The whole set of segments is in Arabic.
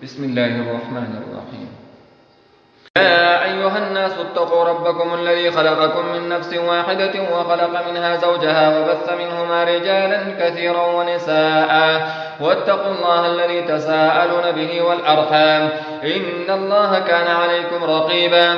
بسم الله الرحمن الرحيم. يا أيها الناس اتقوا ربكم الذي خلقكم من نفس واحدة وخلق منها زوجها وبث منهما رجالا كثيرا ونساء واتقوا الله الذي تساءلون به والأرحام إن الله كان عليكم رقيبا.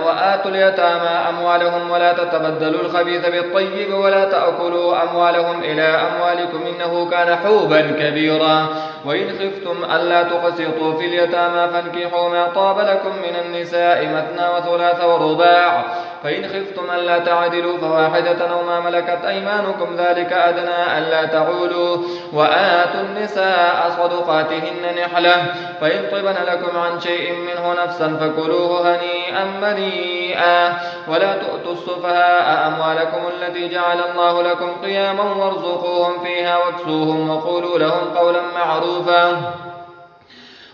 وآتوا اليتامى أموالهم ولا تتبدلوا الخبيث بالطيب ولا تأكلوا أموالهم إلى أموالكم إنه كان حوبا كبيرا. وإن خفتم ألا تقسطوا في اليتامى فانكحوا ما طاب لكم من النساء مثنى وثلاث ورباع، فإن خفتم ألا تعدلوا فواحدة أو ما ملكت أيمانكم ذلك أدنى ألا تعولوا. وآتوا النساء صدقاتهن نحلة، فإن طبن لكم عن شيء منه نفسا فكلوه هنيئا مريئا. ولا تؤتوا السفهاء أموالكم التي جعل الله لكم قياما وارزقوهم فيها واكسوهم وقولوا لهم قولا معروفا.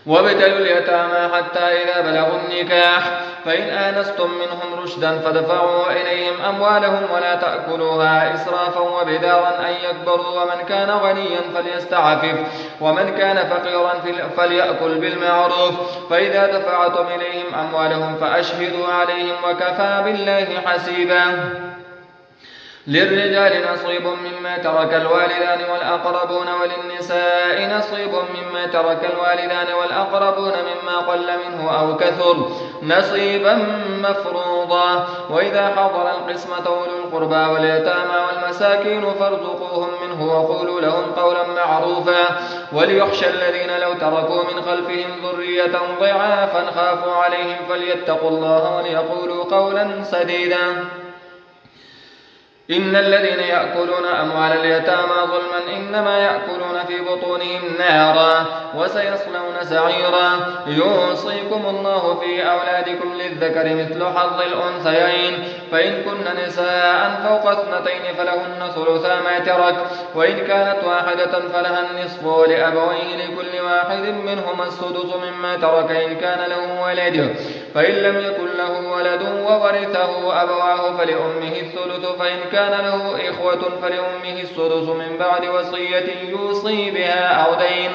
وابتلوا اليتامى حتى إذا بلغوا النكاح، فإن آنستم منهم رشدا فادفعوا إليهم أموالهم ولا تأكلوها إسرافا وبدارا أن يكبروا. ومن كان غنيا فليستعفف ومن كان فقيرا فليأكل بالمعروف. فإذا دفعتم إليهم أموالهم فأشهدوا عليهم وكفى بالله حسيبا. للرجال نصيب مما ترك الوالدان والأقربون وللنساء نصيب مما ترك الوالدان والأقربون مما قل منه أو كثر نصيبا مفروضا. وإذا حضر القسمة أولو القربى واليتامى والمساكين فارزقوهم منه وقولوا لهم قولا معروفا. وليخشى الذين لو تركوا من خلفهم ذرية ضعافا خافوا عليهم فليتقوا الله وليقولوا قولا سديدا. إن الذين يأكلون أموال اليتامى ظلما إنما يأكلون في بطونهم نارا وسيصلون سعيرا. يوصيكم الله في أولادكم للذكر مثل حظ الأنثيين، فإن كن نساء فوق 2 فلهن ثلثا ما ترك، وإن كانت واحدة فلها النصف ولأبويه لكل واحد منهما السدس مما ترك إن كان له ولد، فإن لم يكن له ولد وورثه أبواه فلأمه الثلث، فإن كان له إخوة فلأمه السدس من بعد وصية يوصي بها أو دين.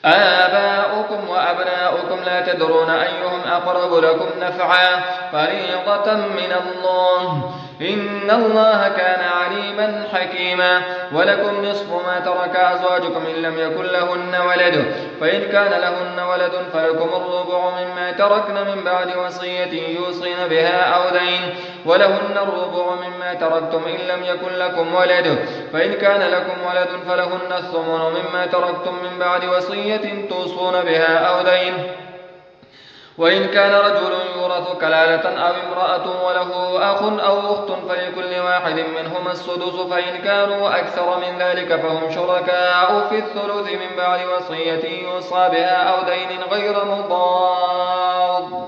آباؤكم وأبناؤكم لا تدرون أيهم أقرب لكم نفعا فريضة من الله إن الله كان عليما حكيما. ولكم نصف ما ترك أزواجكم إن لم يكن لهن ولد، فإن كان لهن ولد فلكم الربع مما تركن من بعد وصية يوصين بها أو دين، ولهن الربع مما تركتم إن لم يكن لكم ولد، فإن كان لكم ولد فلهن الثمن مما تركتم من بعد وصية توصون بها أو دين. وإن كان رجل يورث كلالة أو امرأة وله أخ أو أخت فلكل واحد منهما السدس، فإن كانوا أكثر من ذلك فهم شركاء في الثلث من بعد وصية يوصى بها أو دين غير مضار،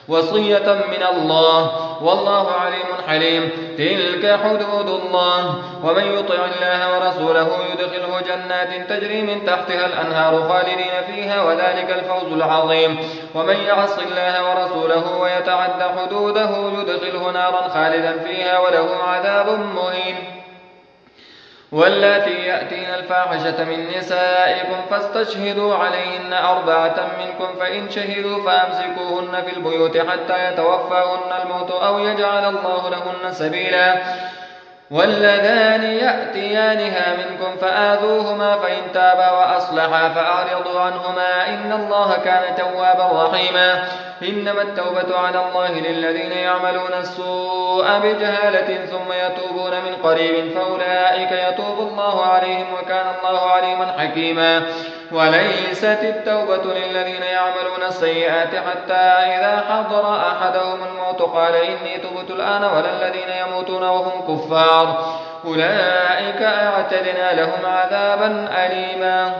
وصية من الله والله عليم حليم. تلك حدود الله، ومن يطع الله ورسوله يدخله جنات تجري من تحتها الأنهار خالدين فيها وذلك الفوز العظيم. ومن يعص الله ورسوله ويتعد حدوده يدخله نارا خالدا فيها وله عذاب مهين. واللاتي يأتين الفاحشة من نسائكم فاستشهدوا عليهن 4 منكم، فإن شهدوا فأمسكوهن في البيوت حتى يتوفاهن الموت أو يجعل الله لهن سبيلا. واللذان يأتيانها منكم فآذوهما فإن تابا وأصلحا فأعرضوا عنهما إن الله كان توابا رحيما. إنما التوبة على الله للذين يعملون السوء بجهالة ثم يتوبون من قريب فأولئك يتوب الله عليهم وكان الله عليما حكيما. وليست التوبة للذين يعملون السيئات حتى إذا حضر أحدهم الموت قال إني تبت الآن ولا الذين يموتون وهم كفار أولئك أعتدنا لهم عذابا أليما.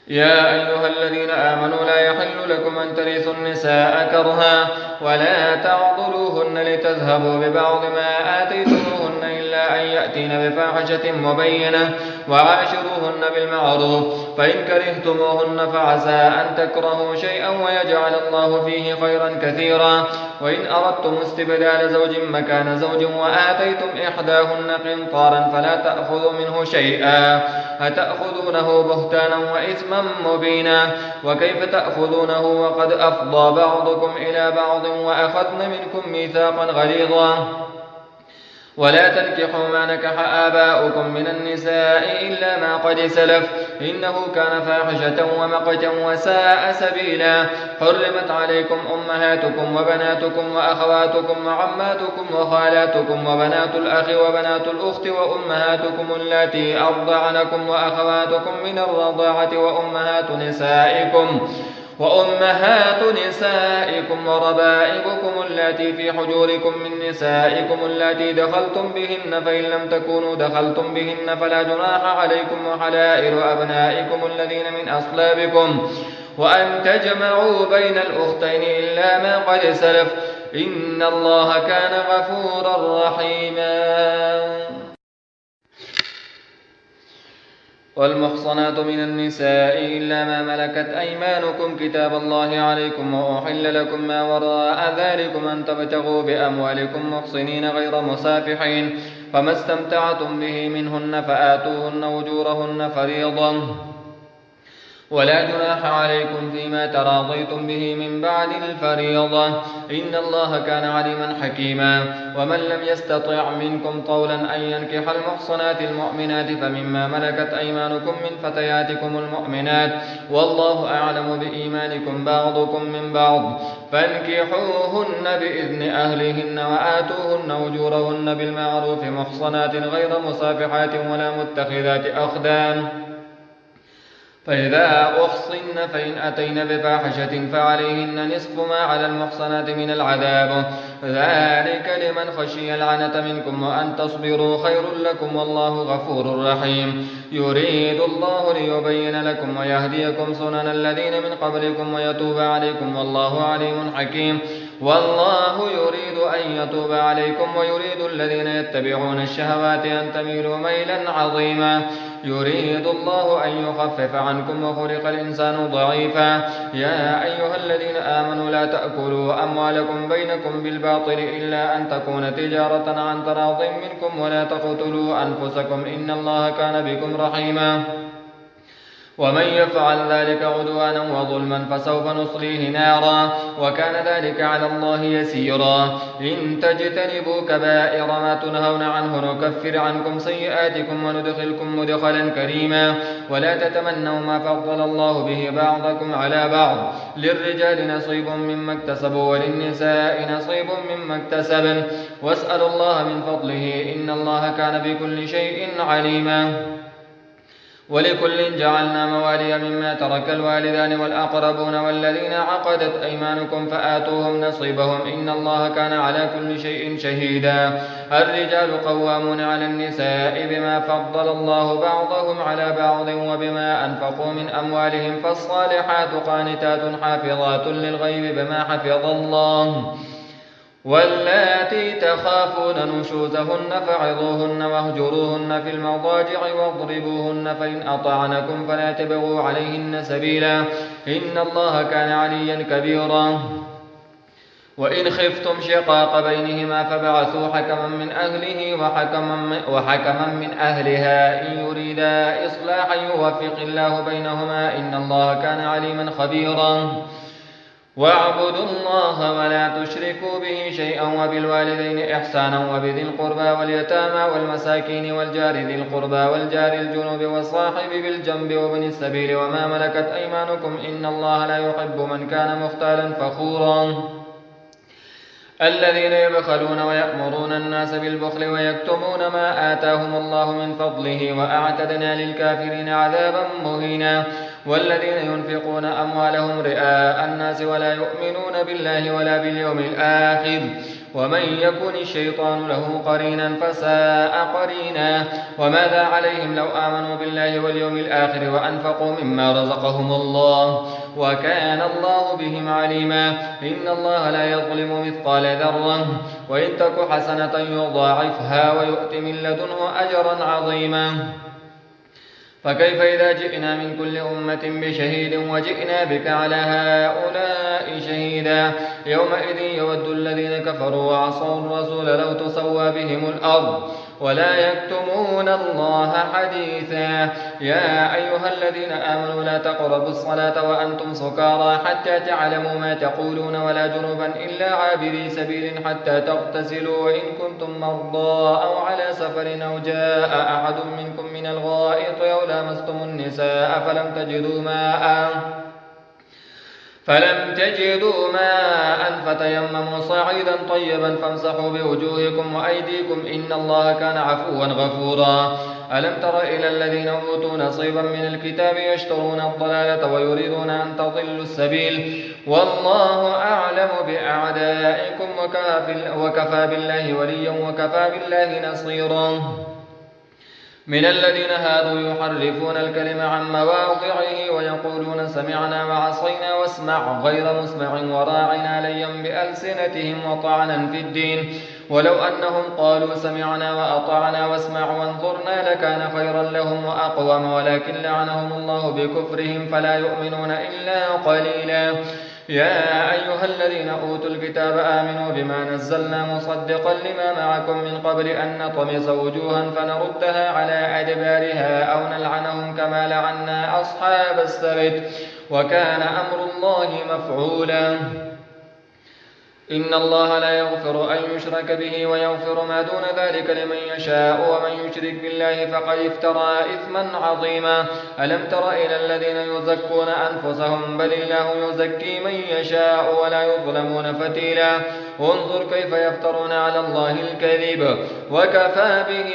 يا أيها الذين آمنوا لا يحل لكم أن ترثوا النساء كرها ولا تعضلوهن لتذهبوا ببعض ما آتيتموهن إلا إلا أن يأتين بفاحشة مبينة وعاشروهن بالمعروف فإن كرهتموهن فعسى أن تكرهوا شيئا ويجعل الله فيه خيرا كثيرا وإن أردتم استبدال زوج مكان زوج وآتيتم إحداهن قنطارا فلا تأخذوا منه شيئا أتأخذونه بهتانا وإثما مبينا وكيف تأخذونه وقد أفضى بعضكم إلى بعض وأخذن منكم ميثاقا غليظا ولا تنكحوا ما نكح آباؤكم من النساء إلا ما قد سلف إنه كان فاحشة ومقتا وساء سبيلا حرمت عليكم أمهاتكم وبناتكم وأخواتكم وعماتكم وخالاتكم وبنات الأخ وبنات الأخت وأمهاتكم اللاتي أرضعنكم وأخواتكم من الرضاعة وأمهات نسائكم وربائبكم اللاتي في حجوركم من نسائكم اللاتي دخلتم بهن فإن لم تكونوا دخلتم بهن فلا جناح عليكم وحلائل أبنائكم الذين من أصلابكم وأن تجمعوا بين الأختين إلا ما قد سلف إن الله كان غفورا رحيما والمحصنات من النساء إلا ما ملكت أيمانكم كتاب الله عليكم وأحل لكم ما وراء ذلكم أن تبتغوا بأموالكم محصنين غير مسافحين فما استمتعتم به منهن فآتوهن أجورهن فريضة ولا جناح عليكم فيما تراضيتم به من بعد الفريضة إن الله كان عليما حكيما ومن لم يستطع منكم طولا أن ينكح المحصنات المؤمنات فمما ملكت أيمانكم من فتياتكم المؤمنات والله أعلم بإيمانكم بعضكم من بعض فانكحوهن بإذن أهلهن وآتوهن أجورهن بالمعروف محصنات غير مسافحات ولا متخذات أخدان فإذا أحصن فإن أتين بفاحشة فعليهن نصف ما على المحصنات من العذاب ذلك لمن خشي العنة منكم وأن تصبروا خير لكم والله غفور رحيم يريد الله ليبين لكم ويهديكم سنن الذين من قبلكم ويتوب عليكم والله عليم حكيم والله يريد أن يتوب عليكم ويريد الذين يتبعون الشهوات أن تميلوا ميلا عظيما يريد الله أن يخفف عنكم وخلق الإنسان ضعيفا يا أيها الذين آمنوا لا تأكلوا أموالكم بينكم بالباطل إلا أن تكون تجارة عن تراض منكم ولا تقتلوا أنفسكم إن الله كان بكم رحيما ومن يفعل ذلك عدوانا وظلما فسوف نصليه نارا وكان ذلك على الله يسيرا إن تجتنبوا كبائر ما تنهون عنه نكفر عنكم سيئاتكم وندخلكم مدخلا كريما ولا تتمنوا ما فضل الله به بعضكم على بعض للرجال نصيب مما اكتسبوا وللنساء نصيب مما اكتسبن واسألوا الله من فضله إن الله كان بكل شيء عليما ولكل جعلنا موالي مما ترك الوالدان والأقربون والذين عقدت أيمانكم فآتوهم نصيبهم إن الله كان على كل شيء شهيدا الرجال قوامون على النساء بما فضل الله بعضهم على بعض وبما أنفقوا من أموالهم فالصالحات قانتات حافظات للغيب بما حفظ الله واللاتي تخافون نشوزهن فعظوهن واهجروهن في المضاجع واضربوهن فإن أطعنكم فلا تبغوا عليهن سبيلا إن الله كان عليا كبيرا وإن خفتم شقاق بينهما فبعثوا حكما من أهله وحكما من أهلها إن يريدا إصلاحا يوفق الله بينهما إن الله كان عليما خبيرا واعبدوا الله ولا تشركوا به شيئا وبالوالدين إحسانا وبذي القربى واليتامى والمساكين والجار ذي القربى والجار الجنوب والصاحب بالجنب وابن السبيل وما ملكت أيمانكم إن الله لا يحب من كان مختالا فخورا الذين يبخلون ويأمرون الناس بالبخل ويكتمون ما آتاهم الله من فضله وأعتدنا للكافرين عذابا مهينا والذين ينفقون أموالهم رئاء الناس ولا يؤمنون بالله ولا باليوم الآخر ومن يكن الشيطان له قرينا فساء قرينا وماذا عليهم لو آمنوا بالله واليوم الآخر وأنفقوا مما رزقهم الله وكان الله بهم عليما إن الله لا يظلم مثقال ذرة وإن تك حسنة يضاعفها ويؤت من لدنه أجرا عظيما فكيف إذا جئنا من كل أمة بشهيد وجئنا بك على هؤلاء شهيدا يومئذ يود الذين كفروا وعصوا الرسول لو تسوى بهم الأرض ولا يكتمون الله حديثا يا أيها الذين آمنوا لا تقربوا الصلاة وأنتم سكارى حتى تعلموا ما تقولون ولا جنبا إلا عابري سبيل حتى تغتسلوا وإن كنتم مرضى أو على سفر أو جاء أحد منكم من الغائط أو لامستم النساء فلم تجدوا ماء فتيمموا صعيدا طيبا فامسحوا بوجوهكم وأيديكم إن الله كان عفوا غفورا ألم تر إلى الذين أوتوا نصيبا من الكتاب يشترون الضلالة ويريدون أن تضلوا السبيل والله أعلم بأعدائكم وكفى بالله وليا وكفى بالله نصيرا من الذين هادوا يحرفون الكلم عن مواضعه ويقولون سمعنا وعصينا واسمع غير مسمع وراعنا ليا بألسنتهم وطعنا في الدين ولو أنهم قالوا سمعنا وأطعنا واسمع وانظرنا لكان خيرا لهم وأقوم ولكن لعنهم الله بكفرهم فلا يؤمنون إلا قليلا يا أيها الذين أوتوا الكتاب آمنوا بما نزلنا مصدقا لما معكم من قبل أن نطمس وجوها فنردها على أدبارها أو نلعنهم كما لعنا أصحاب السبت وكان أمر الله مفعولا إن الله لا يغفر أن يشرك به ويغفر ما دون ذلك لمن يشاء ومن يشرك بالله فقد افترى إثما عظيما ألم تر إلى الذين يزكون أنفسهم بل الله يزكي من يشاء ولا يظلمون فتيلا انظر كيف يفترون على الله الكذب وكفى به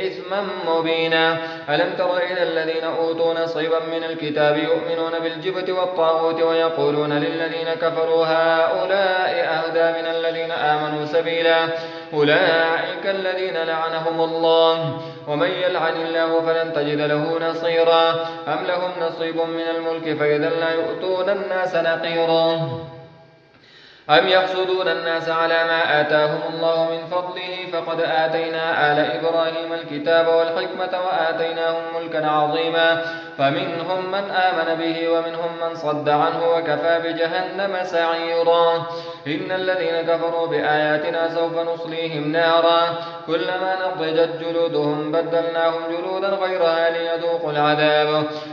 إثما مبينا ألم تر إلى الذين أوتوا نصيبا من الكتاب يؤمنون بالجبت والطاغوت ويقولون للذين كفروا هؤلاء أهدى من الذين آمنوا سبيلا أولئك الذين لعنهم الله ومن يلعن الله فلن تجد له نصيرا أم لهم نصيب من الملك فإذا لا يؤتون الناس نقيرا أم يحسدون الناس على ما آتاهم الله من فضله فقد آتينا آل إبراهيم الكتاب والحكمة وآتيناهم ملكا عظيما فمنهم من آمن به ومنهم من صد عنه وكفى بجهنم سعيرا إن الذين كفروا بآياتنا سوف نصليهم نارا كلما نضجت جلودهم بدلناهم جلودا غيرها ليذوقوا العذاب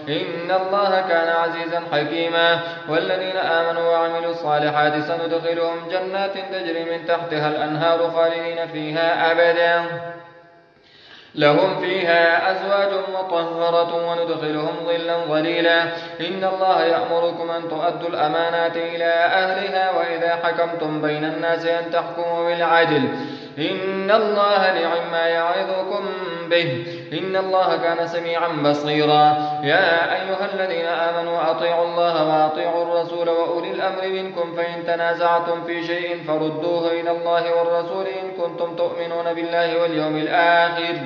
إن الله كان عزيزا حكيما والذين آمنوا وعملوا الصالحات سندخلهم جنات تجري من تحتها الأنهار خالدين فيها أبدا لهم فيها أزواج مطهرة وندخلهم ظلا ظليلا إن الله يأمركم أن تؤدوا الأمانات إلى أهلها وإذا حكمتم بين الناس أن تحكموا بالعدل إن الله نعم يعظكم به إن الله كان سميعا بصيرا يا أيها الذين آمنوا أطيعوا الله وأطيعوا الرسول وأولي الأمر منكم فإن تنازعتم في شيء فردوه إلى الله والرسول إن كنتم تؤمنون بالله واليوم الآخر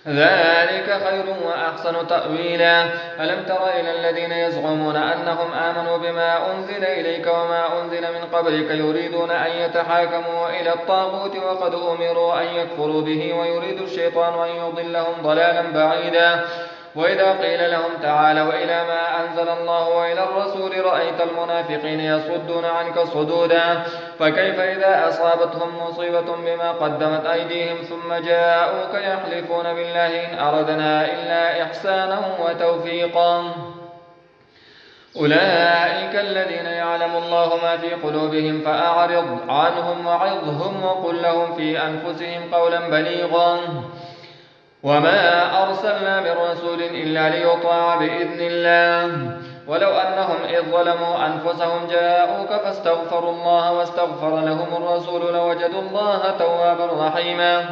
ذلك خير وأحسن تأويلا ألم تر إلى الذين يزعمون أنهم آمنوا بما أنزل إليك وما أنزل من قبلك يريدون أن يتحاكموا إلى الطاغوت وقد أمروا أن يكفروا به ويريد الشيطان أن يضلهم ضلالا بعيدا وإذا قيل لهم تعالوا إلى ما أنزل الله وإلى الرسول رأيت المنافقين يصدون عنك صدودا فكيف إذا أصابتهم مصيبة بما قدمت أيديهم ثم جاءوك يحلفون بالله إن أردنا إلا إحسانا وتوفيقا أولئك الذين يعلم الله ما في قلوبهم فأعرض عنهم وعظهم وقل لهم في أنفسهم قولا بليغا وما أرسلنا من رسول إلا ليطاع بإذن الله ولو أنهم إذ ظلموا أنفسهم جاءوك فاستغفروا الله واستغفر لهم الرسول لوجدوا الله توابا رحيما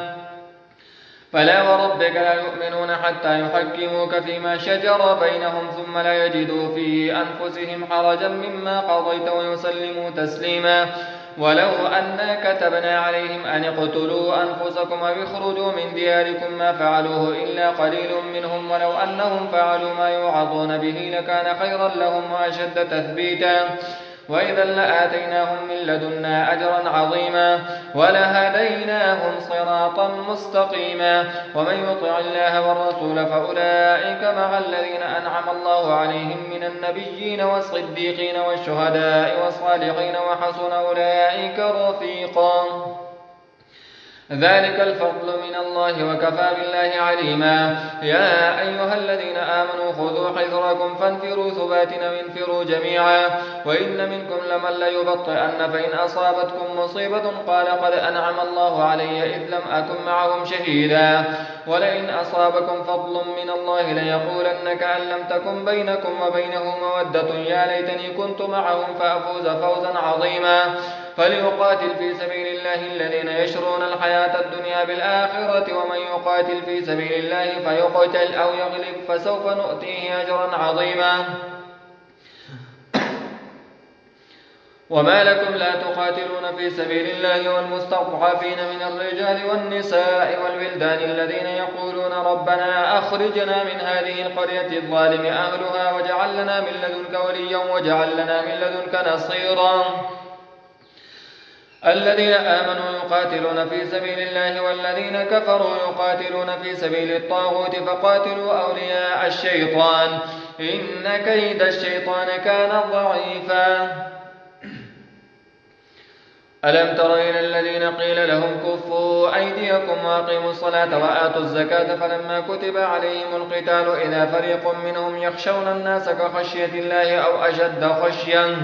فلا وربك لا يؤمنون حتى يحكموك فيما شجر بينهم ثم لا يجدوا في أنفسهم حرجا مما قضيت ويسلموا تسليما ولو أنا كتبنا عليهم أن اقتلوا أنفسكم أو اخرجوا من دياركم ما فعلوه إلا قليل منهم ولو أنهم فعلوا ما يوعظون به لكان خيرا لهم وأشد تثبيتا وإذا لآتيناهم من لدنا أجرا عظيما ولهديناهم صراطا مستقيما ومن يطع الله والرسول فأولئك مع الذين أنعم الله عليهم من النبيين والصديقين والشهداء والصالحين وحسن أولئك رفيقا ذلك الفضل من الله وكفى بالله عليما يا أيها الذين آمنوا خذوا حذركم فانفروا ثبات وانفروا جميعا وإن منكم لمن ليبطئن فإن أصابتكم مصيبة قال قد أنعم الله علي إذ لم أكن معهم شهيدا ولئن أصابكم فضل من الله ليقولن كأن لم تكن بينكم وبينه مودة يا ليتني كنت معهم فأفوز فوزا عظيما فليقاتل في سبيل الله الذين يشرون الحياة الدنيا بالآخرة ومن يقاتل في سبيل الله فيقتل أو يغلب فسوف نؤتيه أجرا عظيما وما لكم لا تقاتلون في سبيل الله والمستضعفين من الرجال والنساء والولدان الذين يقولون ربنا أخرجنا من هذه القرية الظالم أهلها واجعل لنا من لدنك وليا واجعل لنا من لدنك نصيرا الذين آمنوا يقاتلون في سبيل الله والذين كفروا يقاتلون في سبيل الطاغوت فقاتلوا أولياء الشيطان إن كيد الشيطان كان ضعيفا ألم تر إلى الذين قيل لهم كفوا أيديكم وأقيموا الصلاة وآتوا الزكاة فلما كتب عليهم القتال إذا فريق منهم يخشون الناس كخشية الله أو أشد خشية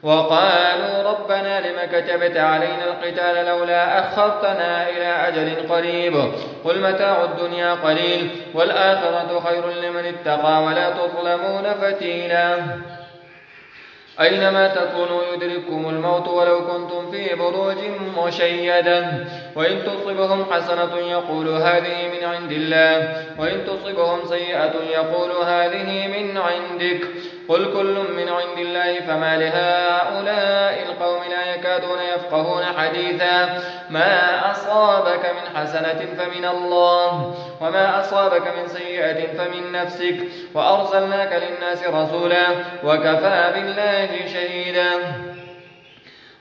وقالوا ربنا لم كتبت علينا القتال لولا أخرتنا إلى أجل قريب قل متاع الدنيا قليل والآخرة خير لمن اتقى ولا تظلمون فتيلا أينما تكونوا يدرككم الموت ولو كنتم في بروج مشيدة وإن تصبهم حسنة يقولوا هذه من عند الله وإن تصبهم سيئة يقولوا هذه من عندك قل كل من عند الله فما لهؤلاء القوم لا يكادون يفقهون حديثا ما أصابك من حسنة فمن الله وما أصابك من سيئة فمن نفسك وأرسلناك للناس رسولا وكفى بالله شهيدا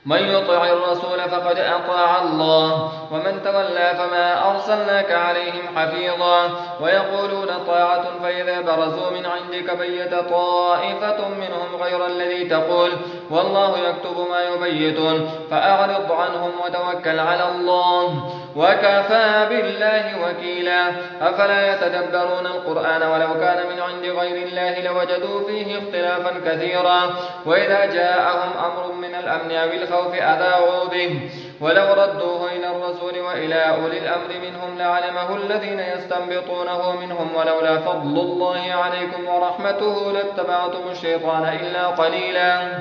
من يطع الرسول فقد أطاع الله ومن تولى فما أرسلناك عليهم حفيظا ويقولون طاعة فإذا برزوا من عندك بيت طائفة منهم غير الذي تقول والله يكتب ما يبيتون فأعرض عنهم وتوكل على الله وكفى بالله وكيلا أفلا يتدبرون القرآن ولو كان من عند غير الله لوجدوا فيه اختلافا كثيرا وإذا جاءهم أمر من الأمن أو الخوف أذاعوا به ولو ردوه إلى الرسول وإلى أولي الأمر منهم لعلمه الذين يستنبطونه منهم ولولا فضل الله عليكم ورحمته لاتبعتم الشيطان إلا قليلا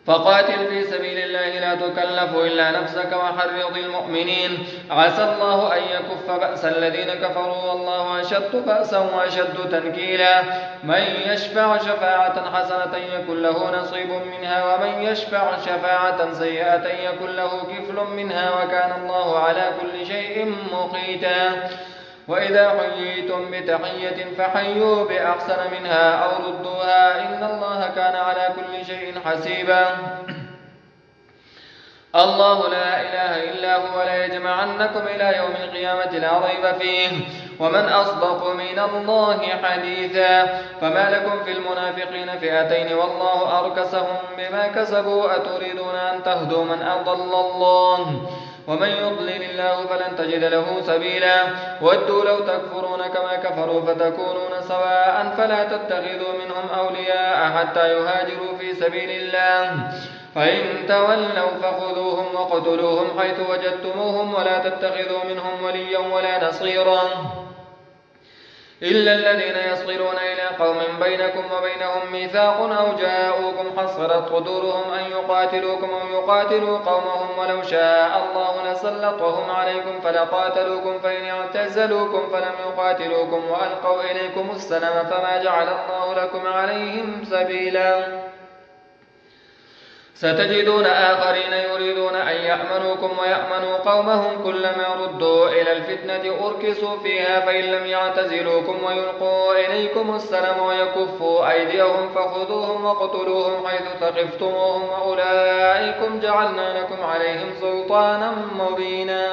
فقاتل في سبيل الله لا تكلف إلا نفسك وحرض المؤمنين عسى الله أن يكف بأس الذين كفروا والله أشد بأسا وأشد تنكيلا من يشفع شفاعة حسنة يكن له نصيب منها ومن يشفع شفاعة سيئة يكن له كفل منها وكان الله على كل شيء مقيتا وإذا حييتم بتحية فحيوا بأحسن منها أو ردوها إن الله كان على كل شيء حسيبا الله لا إله إلا هو لا يجمعنكم إلى يوم القيامة لا ريب فيه ومن أصدق من الله حديثا فما لكم في المنافقين فئتين والله أركسهم بما كسبوا أتريدون أن تهدوا من أضل الله ومن يضلل الله فلن تجد له سبيلا ودوا لو تكفرون كما كفروا فتكونون سواء فلا تتخذوا منهم أولياء حتى يهاجروا في سبيل الله فإن تولوا فخذوهم وقتلوهم حيث وجدتموهم ولا تتخذوا منهم وليا ولا نصيرا إلا الذين يصلون إلى قوم بينكم وبينهم ميثاق أو جاءوكم حصرت صدورهم أن يقاتلوكم أو يقاتلوا قومهم ولو شاء الله لسلطهم عليكم فلقاتلوكم فإن اعتزلوكم فلم يقاتلوكم وألقوا إليكم السلم فما جعل الله لكم عليهم سبيلا ستجدون آخرين يريدون أن يأمنوكم ويأمنوا قومهم كلما ردوا إلى الفتنة أركسوا فيها فإن لم يعتزلوكم ويلقوا إليكم السلام ويكفوا أيديهم فخذوهم واقتلوهم حيث ثقفتموهم وأولئكم جعلنا لكم عليهم سلطانا مبينا.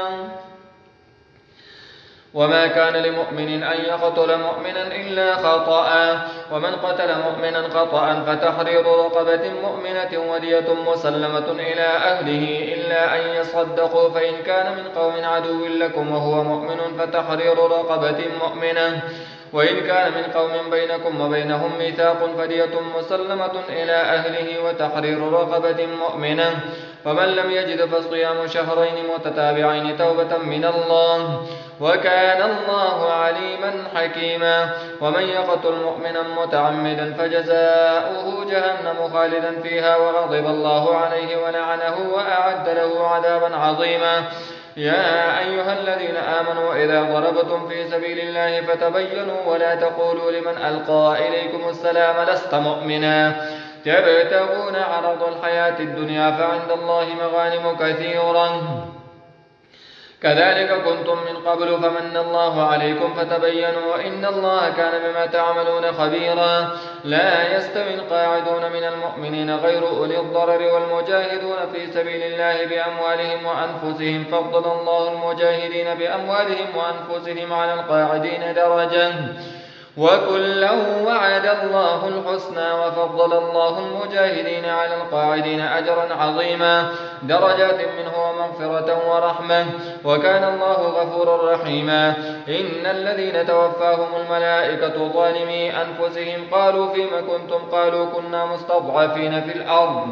وما كان لمؤمن أن يقتل مؤمنا إلا خطأ ومن قتل مؤمنا خطأ فتحرير رقبة مؤمنة ودية مسلمة إلى أهله إلا أن يصدقوا فإن كان من قوم عدو لكم وهو مؤمن فتحرير رقبة مؤمنة وإن كان من قوم بينكم وبينهم ميثاق فدية مسلمة إلى أهله وتحرير رقبة مؤمنة فمن لم يجد فصيام شهرين متتابعين توبة من الله وكان الله عليما حكيما. ومن يقتل مؤمنا متعمدا فجزاؤه جهنم خالدا فيها وغضب الله عليه ولعنه وأعد له عذابا عظيما. يا أيها الذين آمنوا إذا ضربتم في سبيل الله فتبينوا ولا تقولوا لمن ألقى إليكم السلام لست مؤمنا تبتغون عرض الحياة الدنيا فعند الله مغانم كثيرا كذلك كنتم من قبل فمن الله عليكم فتبينوا وإن الله كان بما تعملون خبيرا. لا يستوي القاعدون من المؤمنين غير أولي الضرر والمجاهدون في سبيل الله بأموالهم وأنفسهم فضل الله المجاهدين بأموالهم وأنفسهم على القاعدين درجة وكلا وعد الله الحسنى وفضل الله المجاهدين على القاعدين أجرا عظيما درجات منه ومغفرة ورحمة وكان الله غفورا رحيما. إن الذين توفاهم الملائكة ظالمي أنفسهم قالوا فيما كنتم قالوا كنا مستضعفين في الأرض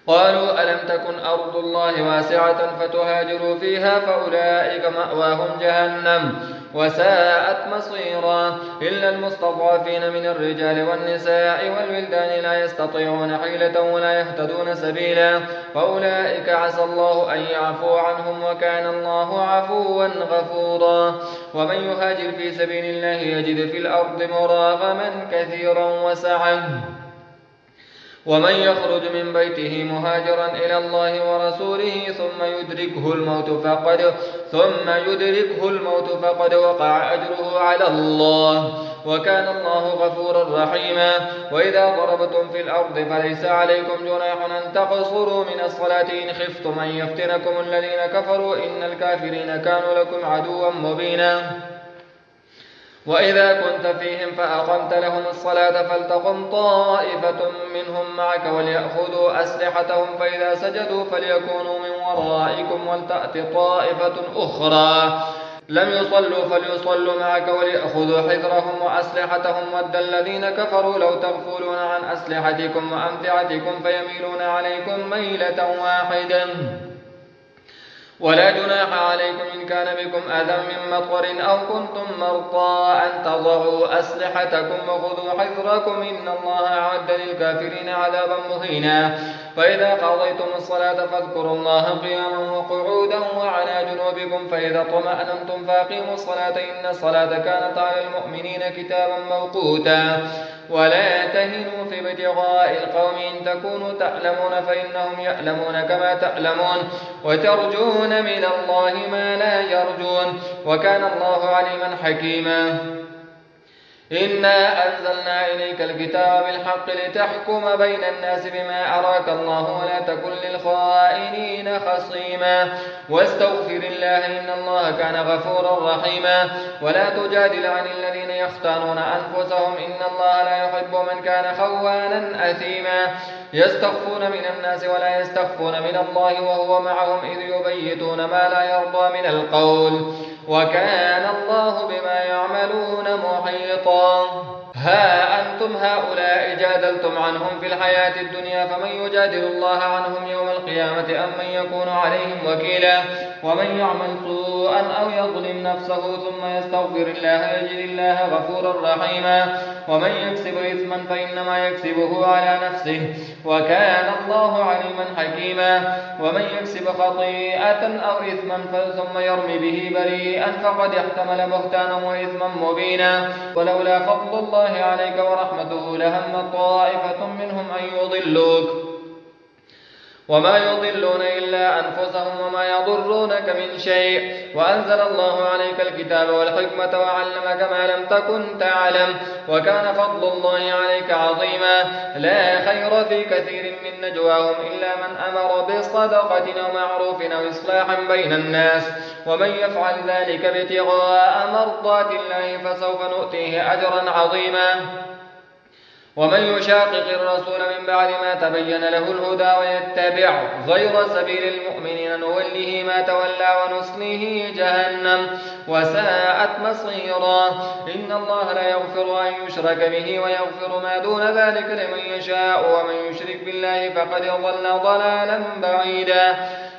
قالوا ألم تكن أرض الله واسعة فتهاجروا فيها فأولئك مأواهم جهنم وساءت مصيرا إلا المستضعفين من الرجال والنساء والولدان لا يستطيعون حيلة ولا يهتدون سبيلا فأولئك عسى الله أن يعفو عنهم وكان الله عفوا غفورا. ومن يهاجر في سبيل الله يجد في الأرض مراغما كثيرا وسعة ومن يخرج من بيته مهاجرا إلى الله ورسوله ثم يدركه الموت فقد وقع أجره على الله وكان الله غفورا رحيما. وإذا ضربتم في الأرض فليس عليكم جناح أن تقصروا من الصلاة إن خفتم أن يفتنكم الذين كفروا إن الكافرين كانوا لكم عدوا مبينا. وإذا كنت فيهم فأقمت لهم الصلاة فلتقم طائفة منهم معك وليأخذوا أسلحتهم فإذا سجدوا فليكونوا من ورائكم ولتأت طائفة أخرى لم يصلوا فليصلوا معك وليأخذوا حذرهم وأسلحتهم ود الذين كفروا لو تغفلون عن أسلحتكم وأمتعتكم فيميلون عليكم ميلة واحدة ولا جناح عليكم إن كان بكم أذى من مطر أو كنتم مرضى أن تضعوا أسلحتكم وخذوا حذركم إن الله أعد للكافرين عذابا مهينا. فإذا قضيتم الصلاة فاذكروا الله قياما وقعودا وعلى جنوبكم فإذا اطمأننتم فأقيموا الصلاة إن الصلاة كانت على المؤمنين كتابا موقوتا. ولا تهنوا في ابتغاء القوم إن تكونوا تعلمون فإنهم يعلمون كما تعلمون وترجون من الله ما لا يرجون وكان الله عليما حكيما. إنا أنزلنا إليك الكتاب بالحق لتحكم بين الناس بما أراك الله ولا تكن للخائنين خصيما واستغفر الله إن الله كان غفورا رحيما. ولا تجادل عن الذين يختانون أنفسهم إن الله لا يحب من كان خوانا أثيما يستخفون من الناس ولا يستخفون من الله وهو معهم إذ يبيتون ما لا يرضى من القول وكان الله بما يعملون محيطا. ها أنتم هؤلاء جادلتم عنهم في الحياة الدنيا فمن يجادل الله عنهم يوم القيامة أم من يكون عليهم وكيلا. ومن يعمل سوءا أو يظلم نفسه ثم يستغفر الله يجد الله غفورا رحيما. ومن يكسب إثما فإنما يكسبه على نفسه وكان الله عليما حكيما. ومن يكسب خطيئة أو إثما ثم يرمي به بريئا فقد احتمل بهتانا وإثما مبينا. ولولا فضل الله عليك ورحمته لهم طائفة منهم أن يضلوك وما يضلون إلا أنفسهم وما يضرونك من شيء وأنزل الله عليك الكتاب والحكمة وعلمك ما لم تكن تعلم وكان فضل الله عليك عظيما لا خير في كثير من نجواهم إلا من أمر بصدقة أو معروف أو إصلاح بين الناس ومن يفعل ذلك ابتغاء مرضات الله فسوف نؤتيه أجرا عظيما ومن يشاقق الرسول من بعد ما تبين له الهدى ويتبع غير سبيل المؤمنين نوله ما تولى ونصليه جهنم وساءت مصيرا إن الله لا يغفر أن يشرك به ويغفر ما دون ذلك لمن يشاء ومن يشرك بالله فقد ضل ضلالا بعيدا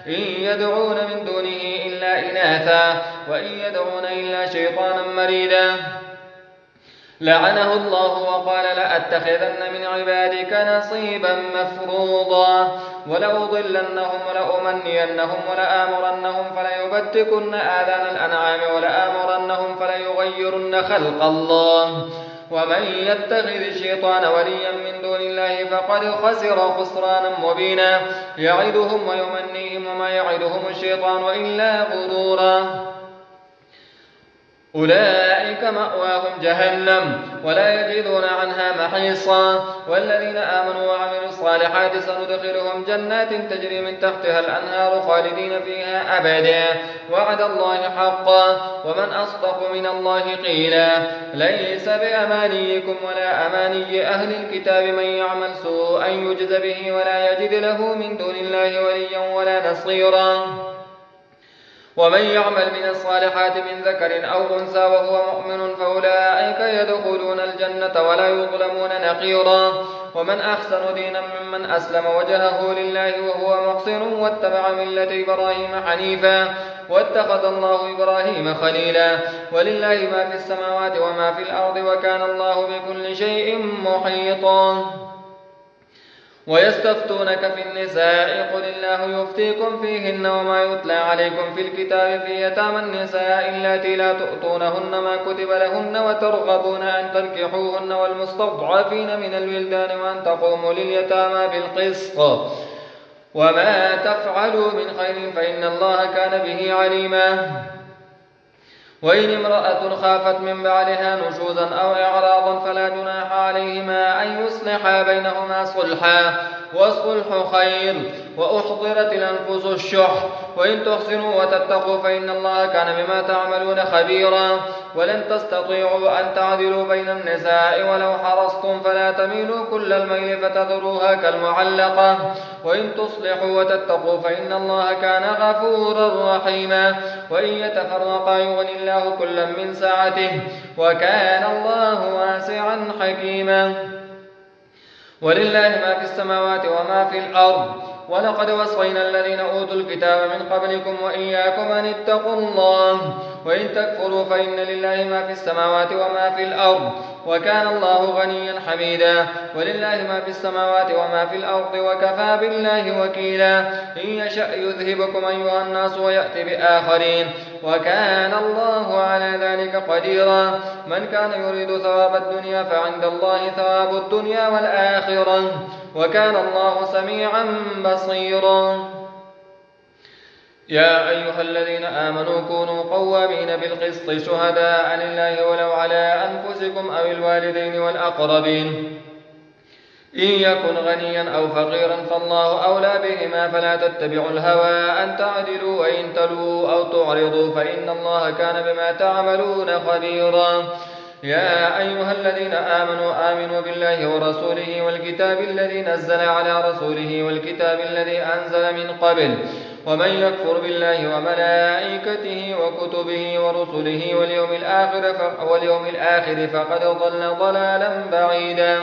إن يدعون من دونه إلا إناثا وإن يدعون إلا شيطانا مريدا لعنه الله وقال لأتخذن من عبادك نصيبا مفروضا ولأضلنهم ولأمنينهم ولآمرنهم فليبتكن آذان الأنعام ولآمرنهم فليغيرن خلق الله ومن يتخذ الشيطان وليا من دون الله فقد خسر خسرانا مبينا يعدهم ويمنيهم وما يعدهم الشيطان إلا غرورا أولئك مأواهم جهنم ولا يجدون عنها محيصا والذين آمنوا وعملوا الصالحات سندخلهم جنات تجري من تحتها الأنهار خالدين فيها أبدا وعد الله حقا ومن أصدق من الله قيلا ليس بأمانيكم ولا أماني أهل الكتاب من يعمل سوءا يجز به ولا يجد له من دون الله وليا ولا نصيرا ومن يعمل من الصالحات من ذكر أو أنثى وهو مؤمن فأولئك يدخلون الجنة ولا يظلمون نقيرا ومن أحسن دينا ممن أسلم وجهه لله وهو محسن واتبع ملة إبراهيم حنيفا واتخذ الله إبراهيم خليلا ولله ما في السماوات وما في الأرض وكان الله بكل شيء محيطا ويستفتونك في النساء قل الله يفتيكم فيهن وما يتلى عليكم في الكتاب في يتامى النساء اللاتي لا تؤتونهن ما كتب لهن وترغبون أن تنكحوهن والمستضعفين من الولدان وأن تقوموا لليتامى بالقسط وما تفعلوا من خير فإن الله كان به عليما وإن امرأة خافت من بعدها نشوزا أو إعراضا فلا جناح عليهما أن يصلحا بينهما صلحا والصلح خير وأحضرت الأنفس الشح وإن تحسنوا وتتقوا فإن الله كان بما تعملون خبيرا ولن تستطيعوا أن تعدلوا بين النساء ولو حرصتم فلا تميلوا كل الميل فتذروها كالمعلقة وإن تصلحوا وتتقوا فإن الله كان غفورا رحيما وإن يتفرقا يغني الله كلا من سعته وكان الله واسعا حكيما ولله ما في السماوات وما في الأرض ولقد وصينا الذين أوتوا الكتاب من قبلكم وإياكم أن اتقوا الله وإن تكفروا فإن لله ما في السماوات وما في الأرض وكان الله غنيا حميدا ولله ما في السماوات وما في الأرض وكفى بالله وكيلا إن يشأ يذهبكم أيها الناس ويأتي بآخرين وكان الله على ذلك قديرا من كان يريد ثواب الدنيا فعند الله ثواب الدنيا والآخرة وكان الله سميعا بصيرا يا أيها الذين آمنوا كونوا قوامين بالقسط شهداء لله ولو على أنفسكم أو الوالدين والأقربين إن يكن غنيا أو فقيرا فالله أولى بهما فلا تتبعوا الهوى أن تعدلوا وإن تلووا أو تعرضوا فإن الله كان بما تعملون خبيرا يا أيها الذين آمنوا بالله ورسوله والكتاب الذي نزل على رسوله والكتاب الذي أنزل من قبل ومن يكفر بالله وملائكته وكتبه ورسله واليوم الآخر فقد ضل ضلالا بعيدا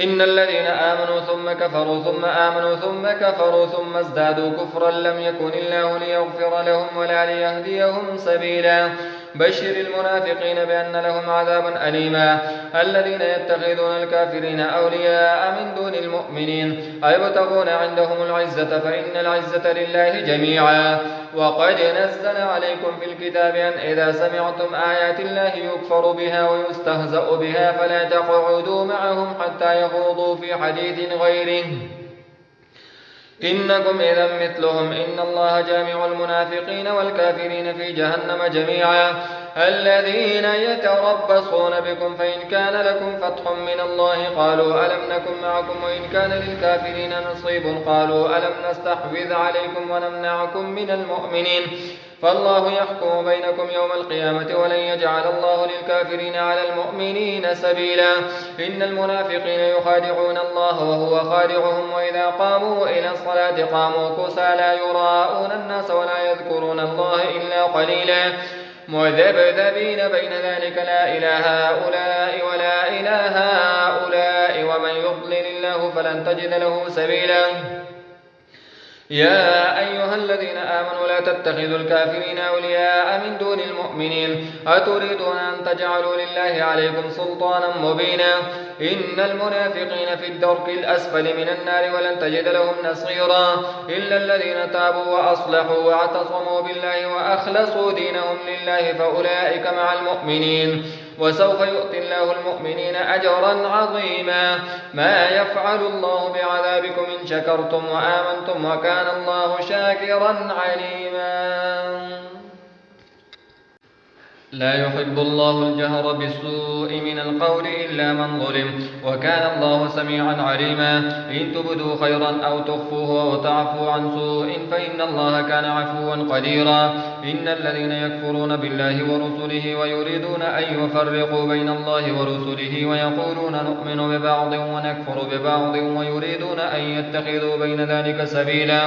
إن الذين آمنوا ثم كفروا ثم آمنوا ثم كفروا ثم ازدادوا كفرا لم يكن الله ليغفر لهم ولا ليهديهم سبيلا بشر المنافقين بأن لهم عذابا أليما الذين يتخذون الكافرين أولياء من دون المؤمنين أيبتغون عندهم العزة فإن العزة لله جميعا وقد نزل عليكم في الكتاب أن إذا سمعتم آيات الله يكفر بها ويستهزأ بها فلا تقعدوا معهم حتى يخوضوا في حديث غيره إنكم إذا مثلهم إن الله جامع المنافقين والكافرين في جهنم جميعا. الذين يتربصون بكم فإن كان لكم فتح من الله قالوا ألم نكن معكم وإن كان للكافرين نصيب قالوا ألم نستحوذ عليكم ونمنعكم من المؤمنين فالله يحكم بينكم يوم القيامة ولن يجعل الله للكافرين على المؤمنين سبيلا. إن المنافقين يخادعون الله وهو خادعهم وإذا قاموا إلى الصلاة قاموا كسى لا يراءون الناس ولا يذكرون الله إلا قليلا مذبذبين بين ذلك لا إله هؤلاء ولا إله هؤلاء ومن يضلل الله فلن تجد له سبيلا. يا أيها الذين آمنوا لا تتخذوا الكافرين أولياء من دون المؤمنين أتريدون أن تجعلوا لله عليكم سلطانا مبينا. إن المنافقين في الدرك الأسفل من النار ولن تجد لهم نصيرا إلا الذين تابوا وأصلحوا واعتصموا بالله وأخلصوا دينهم لله فأولئك مع المؤمنين وسوف يؤتي الله المؤمنين أجرا عظيما. ما يفعل الله بعذابكم إن شكرتم وآمنتم وكان الله شاكرا عليما. لا يحب الله الجهر بالسوء من القول إلا من ظلم وكان الله سميعا عليما. إن تبدوا خيرا أو تخفوه أو تعفوا عن سوء فإن الله كان عفوا قديرا. إن الذين يكفرون بالله ورسله ويريدون أن يفرقوا بين الله ورسله ويقولون نؤمن ببعض ونكفر ببعض ويريدون أن يتخذوا بين ذلك سبيلا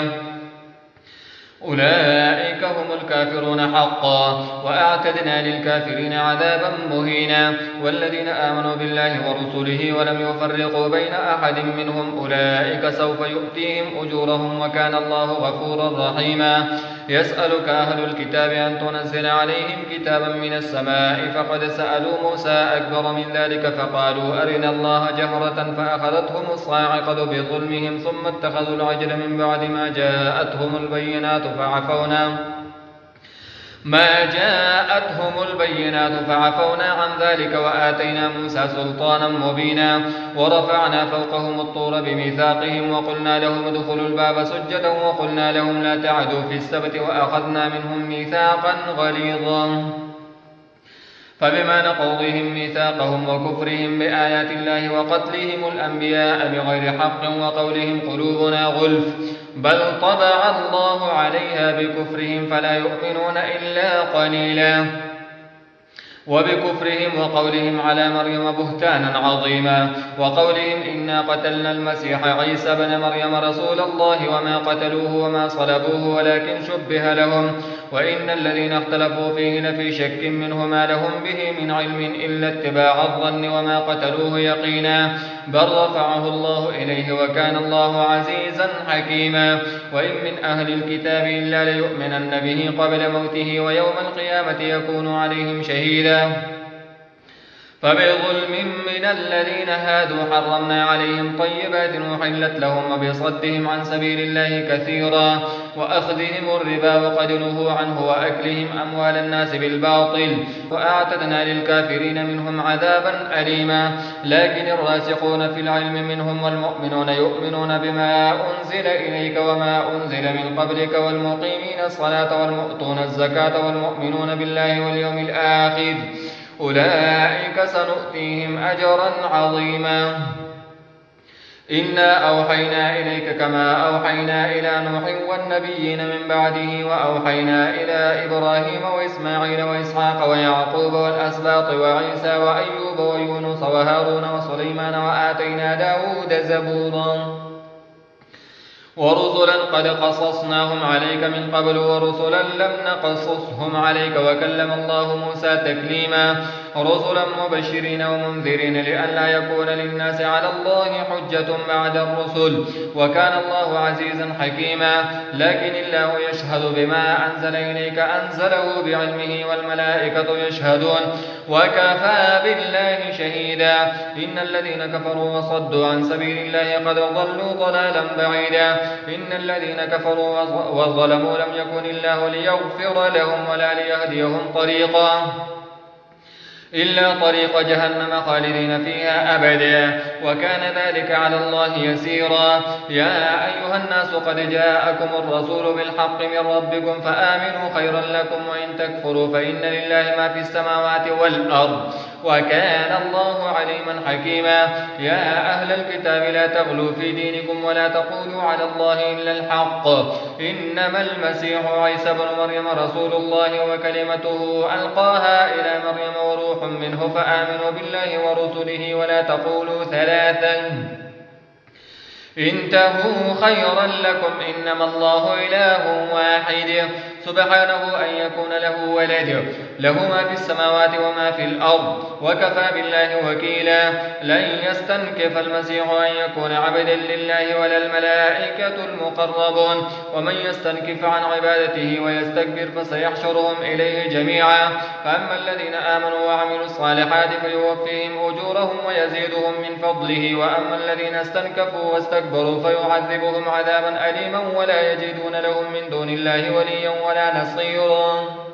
أولئك هم الكافرون حقا وأعتدنا للكافرين عذابا مهينا. والذين آمنوا بالله ورسله ولم يفرقوا بين أحد منهم أولئك سوف يؤتيهم أجورهم وكان الله غفورا رحيما. يسألك أهل الكتاب أن تنزل عليهم كتابا من السماء فقد سألوا موسى أكبر من ذلك فقالوا أرنا الله جهرة فأخذتهم الصاعقة بظلمهم ثم اتخذوا العجل من بعد ما جاءتهم البينات فعفونا عن ذلك وآتينا موسى سلطانا مبينا. ورفعنا فوقهم الطور بميثاقهم وقلنا لهم ادخلوا الباب سجدا وقلنا لهم لا تعدوا في السبت وأخذنا منهم ميثاقا غليظا. فبما نقضهم ميثاقهم وكفرهم بآيات الله وقتلهم الأنبياء بغير حق وقولهم قلوبنا غلف بل طبع الله عليها بكفرهم فلا يؤمنون إلا قليلا. وبكفرهم وقولهم على مريم بهتانا عظيما وقولهم إنا قتلنا المسيح عيسى بن مريم رسول الله وما قتلوه وما صلبوه ولكن شبه لهم وإن الذين اختلفوا فيه لفي شك منه ما لهم به من علم إلا اتباع الظن وما قتلوه يقينا بل رفعه الله إليه وكان الله عزيزا حكيما. وإن من أهل الكتاب إلا ليؤمنن به قبل موته ويوم القيامة يكون عليهم شهيدا. فبظلم من الذين هادوا حرمنا عليهم طيبات أحلت لهم وبصدهم عن سبيل الله كثيرا وأخذهم الربا وقد نهوا عنه وأكلهم أموال الناس بالباطل وأعتدنا للكافرين منهم عذابا أليما. لكن الراسخون في العلم منهم والمؤمنون يؤمنون بما أنزل إليك وما أنزل من قبلك والمقيمين الصلاة والمؤتون الزكاة والمؤمنون بالله واليوم الآخر أولئك سنؤتيهم أجرا عظيما. إنا أوحينا إليك كما أوحينا إلى نوح والنبيين من بعده وأوحينا إلى إبراهيم وإسماعيل وإسحاق ويعقوب والأسباط وعيسى وأيوب ويونس وهارون وسليمان وآتينا داود زبورا ورسلا قد قصصناهم عليك من قبل ورسلا لم نقصصهم عليك وكلم الله موسى تكليما. رسلا مبشرين ومنذرين لئلا يكون للناس على الله حجة بعد الرسل وكان الله عزيزا حكيما. لكن الله يشهد بما أنزل إليك أنزله بعلمه والملائكة يشهدون وكفى بالله شهيدا. إن الذين كفروا وصدوا عن سبيل الله قد ضلوا ضلالا بعيدا. إن الذين كفروا وظلموا لم يكن الله ليغفر لهم ولا ليهديهم طريقا. إلا طريق جهنم خالدين فيها أبدا وكان ذلك على الله يسيرا. يا أيها الناس قد جاءكم الرسول بالحق من ربكم فآمنوا خيرا لكم وإن تكفروا فإن لله ما في السماوات والأرض وكان الله عليما حكيما. يا أهل الكتاب لا تغلوا في دينكم ولا تقولوا على الله إلا الحق إنما المسيح عيسى بن مريم رسول الله وكلمته ألقاها إلى مريم وروح منه فآمنوا بالله ورسله ولا تقولوا ثلاثا انتهوا خيرا لكم إنما الله إله واحد سبحانه أن يكون له ولد له ما في السماوات وما في الأرض وكفى بالله وكيلا. لن يستنكف المسيح أن يكون عبدا لله ولا الملائكة المقربون ومن يستنكف عن عبادته ويستكبر فسيحشرهم إليه جميعا. فأما الذين آمنوا وعملوا الصالحات فيوفيهم أجورهم ويزيدهم من فضله وأما الذين استنكفوا واستكبروا فيعذبهم عذابا أليما ولا يجدون لهم من دون الله وليا ولا نصيرا.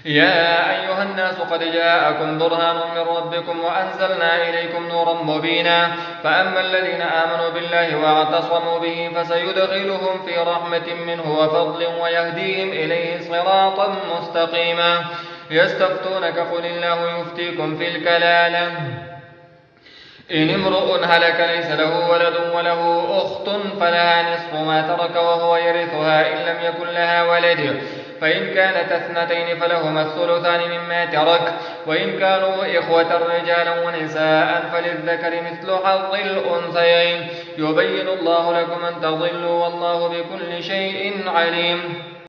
يا أيها الناس قد جاءكم برهان من ربكم وأنزلنا إليكم نورا مبينا. فأما الذين آمنوا بالله واعتصموا به فسيدخلهم في رحمة منه وفضل ويهديهم إليه صراطا مستقيما. يستفتونك قل الله يفتيكم في الكلالة إن امرؤ هلك ليس له ولد وله أخت فلها نصف ما ترك وهو يرثها إن لم يكن لها ولد فإن كانت اثنتين فلهما الثلثان مما ترك وإن كانوا إخوة رجالا ونساء فللذكر مثل حظ الأنثيين يبين الله لكم أن تضلوا والله بكل شيء عليم.